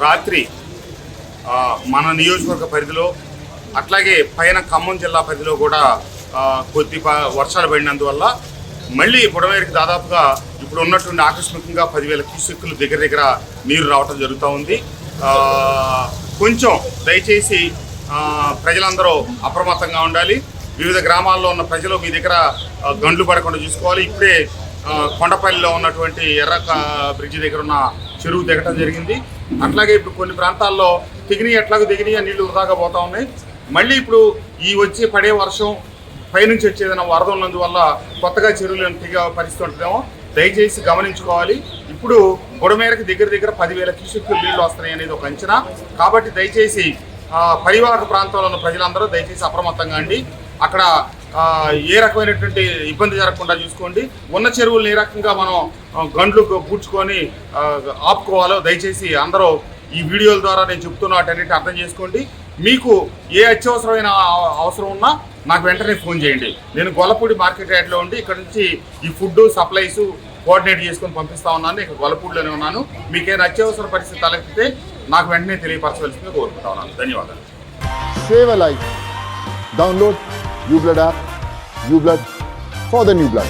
రాత్రి మన నియోజకవర్గ పరిధిలో అట్లాగే పైన ఖమ్మం జిల్లా పరిధిలో కూడా కొద్ది వర్షాలు పడినందువల్ల మళ్ళీ బుడమేరుకి దాదాపుగా ఇప్పుడు ఉన్నటువంటి ఆకస్మికంగా 10,000 క్యూసెక్కులు దగ్గర నీరు రావటం జరుగుతూ ఉంది. కొంచెం దయచేసి ప్రజలందరూ అప్రమత్తంగా ఉండాలి. వివిధ గ్రామాల్లో ఉన్న ప్రజలు మీ దగ్గర గండ్లు పడకుండా చూసుకోవాలి. ఇప్పుడే కొండపల్లిలో ఉన్నటువంటి ఎర్ర బ్రిడ్జి దగ్గర ఉన్న చెరువు దిగటం జరిగింది. అట్లాగే ఇప్పుడు కొన్ని ప్రాంతాల్లో ఎట్లాగో దిగినాయి నీళ్లు వృధాగా పోతూ ఉన్నాయి. మళ్ళీ ఇప్పుడు ఈ వచ్చే పడే వర్షం పైనుంచి వచ్చేదైనా వరద ఉన్నందువల్ల కొత్తగా చెరువులు దిగే పరిస్థితి ఉంటుందేమో దయచేసి గమనించుకోవాలి. ఇప్పుడు బుడమేరకు దగ్గర 10,000 క్యూసెక్కులు నీళ్లు వస్తున్నాయి అనేది ఒక అంచనా. కాబట్టి దయచేసి పరివాహక ప్రాంతంలో ఉన్న ప్రజలందరూ దయచేసి అప్రమత్తంగా అండి. అక్కడ ఏ రకమైనటువంటి ఇబ్బంది జరగకుండా చూసుకోండి. ఉన్న చెరువులను ఏ రకంగా మనం గండ్లు పూడ్చుకొని ఆపుకోవాలో దయచేసి అందరూ ఈ వీడియోల ద్వారా నేను చెప్తున్న వాటన్నిటి అర్థం చేసుకోండి. మీకు ఏ అత్యవసరమైన అవసరం ఉన్నా నాకు వెంటనే ఫోన్ చేయండి. నేను గొల్లపూడి మార్కెట్ యార్డ్లో ఉండి ఇక్కడ నుంచి ఈ ఫుడ్ సప్లైస్ కోఆర్డినేట్ చేసుకొని పంపిస్తా ఉన్నాను. ఇక్కడ గొల్లపూడిలోనే ఉన్నాను. మీకేమైనా అత్యవసర పరిస్థితి తలెత్తితే నాకు వెంటనే తెలియపరచవలసిందిగా కోరుకుంటా ఉన్నాను. ధన్యవాదాలు. Save a life. Download uBlood app. uBlood for the new blood.